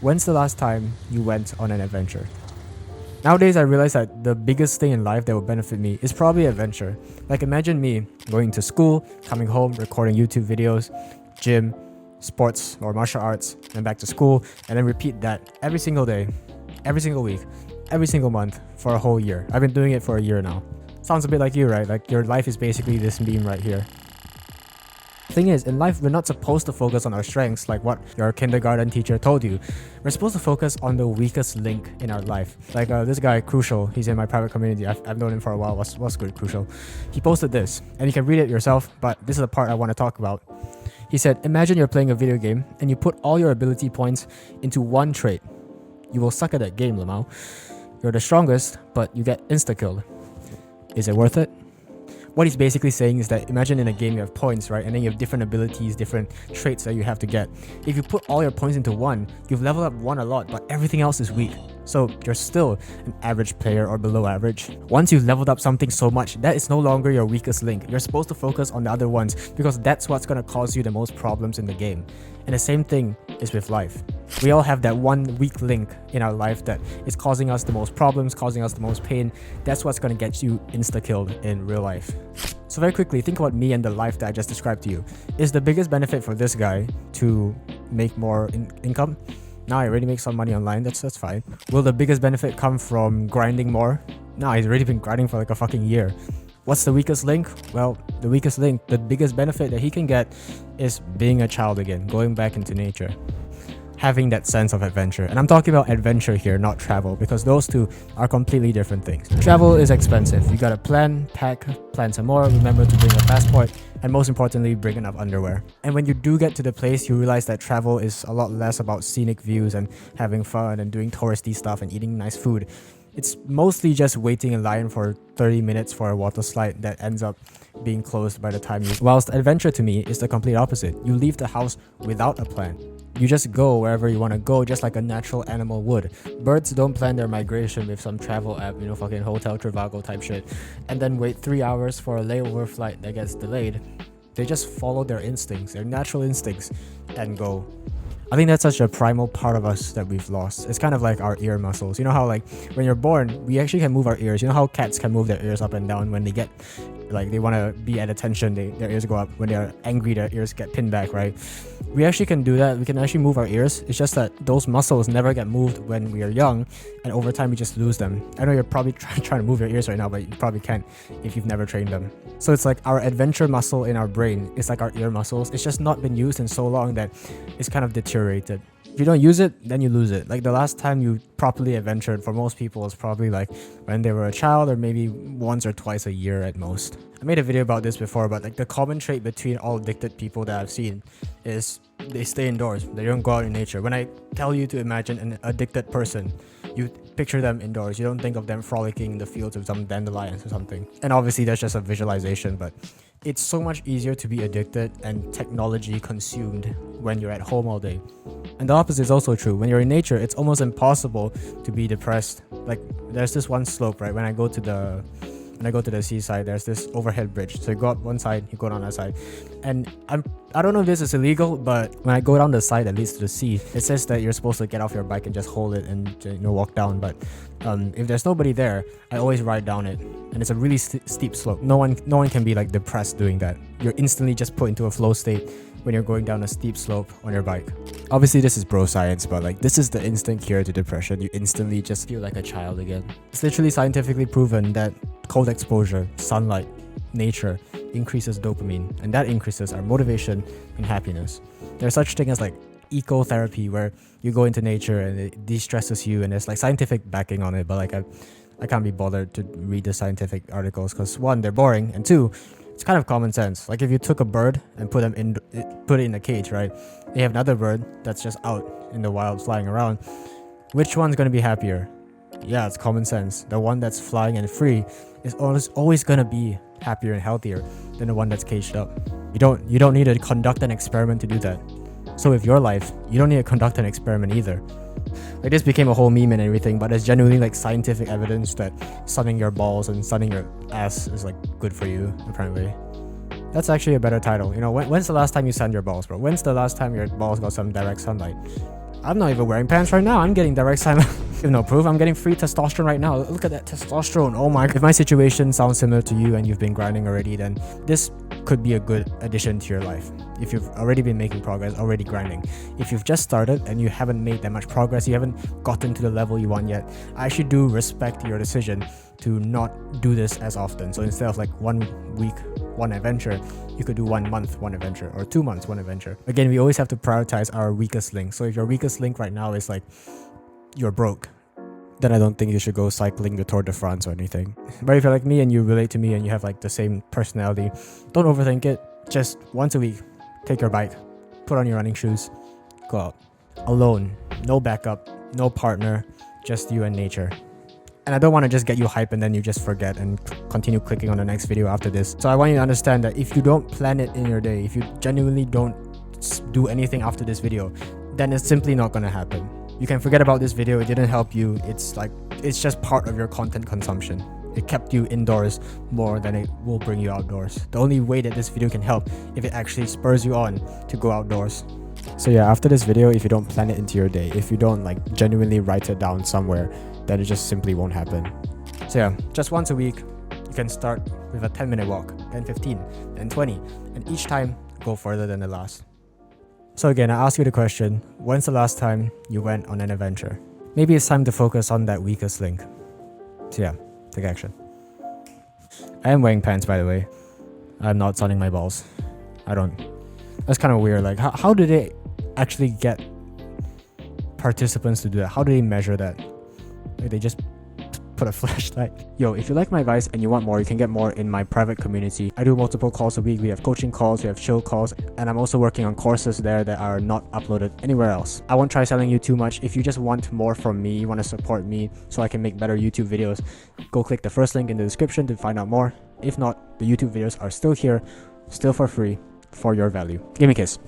When's the last time you went on an adventure? Nowadays, I realize that the biggest thing in life that will benefit me is probably adventure. Like imagine me going to school, coming home, recording YouTube videos, gym, sports or martial arts, then back to school, and then repeat that every single day, every single week, every single month for a whole year. I've been doing it for a year now. Sounds a bit like you, right? Like your life is basically this meme right here. Thing is, in life, we're not supposed to focus on our strengths like what your kindergarten teacher told you. We're supposed to focus on the weakest link in our life. Like this guy, Crucial, he's in my private community. I've known him for a while. What's good, Crucial? He posted this, and you can read it yourself, but this is the part I want to talk about. He said, imagine you're playing a video game, and you put all your ability points into one trait. You will suck at that game, Lamau. You're the strongest, but you get insta-killed. Is it worth it? What he's basically saying is that imagine in a game you have points, right? And then you have different abilities, different traits that you have to get. If you put all your points into one, you've leveled up one a lot, but everything else is weak. So you're still an average player or below average. Once you've leveled up something so much, that is no longer your weakest link. You're supposed to focus on the other ones because that's what's going to cause you the most problems in the game. And the same thing is with life. We all have that one weak link in our life that is causing us the most problems, causing us the most pain. That's what's going to get you insta-killed in real life. So very quickly, think about me and the life that I just described to you. Is the biggest benefit for this guy to make more income? Now he already makes some money online, that's fine. Will the biggest benefit come from grinding more? No, he's already been grinding for like a fucking year. What's the weakest link? Well, the weakest link, the biggest benefit that he can get is being a child again, going back into nature. Having that sense of adventure. And I'm talking about adventure here, not travel, because those two are completely different things. Travel is expensive. You gotta plan, pack, plan some more, remember to bring a passport, and most importantly, bring enough underwear. And when you do get to the place, you realize that travel is a lot less about scenic views and having fun and doing touristy stuff and eating nice food. It's mostly just waiting in line for 30 minutes for a water slide that ends up being closed by the time you... Whilst adventure to me is the complete opposite. You leave the house without a plan. You just go wherever you want to go, just like a natural animal would. Birds don't plan their migration with some travel app, fucking Hotel Trivago type shit, and then wait 3 hours for a layover flight that gets delayed. They just follow their instincts, their natural instincts, and go. I think that's such a primal part of us that we've lost. It's kind of like our ear muscles. You know how like when you're born, we actually can move our ears. You know how cats can move their ears up and down when they get, like they want to be at attention, their ears go up. When they're angry, their ears get pinned back, right? We actually can do that. We can actually move our ears. It's just that those muscles never get moved when we are young, and over time we just lose them. I know you're probably trying to move your ears right now, but you probably can't if you've never trained them. So it's like our adventure muscle in our brain. It's like our ear muscles. It's just not been used in so long that it's kind of deteriorated. If you don't use it, then you lose it. Like the last time you properly adventured for most people is probably like when they were a child, or maybe once or twice a year at most. I made a video about this before, but like the common trait between all addicted people that I've seen is they stay indoors. They don't go out in nature. When I tell you to imagine an addicted person, you picture them indoors. You don't think of them frolicking in the fields with some dandelions or something. And obviously that's just a visualization, but it's so much easier to be addicted and technology consumed when you're at home all day. And the opposite is also true. When you're in nature, it's almost impossible to be depressed. Like there's this one slope, right? When I go to the seaside, there's this overhead bridge. So you go up one side, you go down that side. And I don't know if this is illegal, but when I go down the side that leads to the sea, it says that you're supposed to get off your bike and just hold it and walk down. But if there's nobody there, I always ride down it. And it's a really steep slope. No one can be like depressed doing that. You're instantly just put into a flow state when you're going down a steep slope on your bike. Obviously this is bro science, but like this is the instant cure to depression. You instantly just feel like a child again. It's literally scientifically proven that cold exposure, sunlight, nature increases dopamine, and that increases our motivation and happiness. There's such thing as like ecotherapy, where you go into nature and it de-stresses you, and there's like scientific backing on it, but like I can't be bothered to read the scientific articles because one, they're boring, and two, it's kind of common sense. Like if you took a bird and put it in a cage, right? You have another bird that's just out in the wild flying around. Which one's going to be happier? Yeah, it's common sense. The one that's flying and free is always going to be happier and healthier than the one that's caged up. You don't need to conduct an experiment to do that. So with your life, you don't need to conduct an experiment either. Like this became a whole meme and everything, but there's genuinely like scientific evidence that sunning your balls and sunning your ass is like good for you, apparently. That's actually a better title. When's the last time you sunned your balls, bro? When's the last time your balls got some direct sunlight? I'm not even wearing pants right now. I'm getting direct sign. Give no proof. I'm getting free testosterone right now. Look at that testosterone. Oh my. If my situation sounds similar to you and you've been grinding already, then this could be a good addition to your life. If you've already been making progress, already grinding. If you've just started and you haven't made that much progress, you haven't gotten to the level you want yet, I actually do respect your decision to not do this as often. So instead of like 1 week, one adventure, you could do 1 month, one adventure, or 2 months, one adventure. Again, we always have to prioritize our weakest link. So if your weakest link right now is like you're broke, then I don't think you should go cycling the Tour de France or anything. But if you're like me and you relate to me and you have like the same personality, don't overthink it. Just once a week, take your bike, put on your running shoes, go out. Alone, no backup, no partner, just you and nature. And I don't want to just get you hype and then you just forget and continue clicking on the next video after this. So I want you to understand that if you don't plan it in your day, if you genuinely don't do anything after this video, then it's simply not going to happen. You can forget about this video. It didn't help you. It's just part of your content consumption. It kept you indoors more than it will bring you outdoors. The only way that this video can help if it actually spurs you on to go outdoors. So yeah, after this video, if you don't plan it into your day, if you don't like genuinely write it down somewhere, then it just simply won't happen. So yeah, just once a week, you can start with a 10-minute walk, then 15, then 20, and each time go further than the last. So again, I ask you the question, when's the last time you went on an adventure? Maybe it's time to focus on that weakest link. So yeah, take action. I am wearing pants, by the way. I'm not sunning my balls. That's kind of weird. Like, how do they actually get participants to do that? How do they measure that? Like, they just put a flashlight. Yo, if you like my advice and you want more, you can get more in my private community. I do multiple calls a week. We have coaching calls, we have chill calls, and I'm also working on courses there that are not uploaded anywhere else. I won't try selling you too much. If you just want more from me, you want to support me so I can make better YouTube videos, go click the first link in the description to find out more. If not, the YouTube videos are still here, still for free, for your value. Give me a kiss.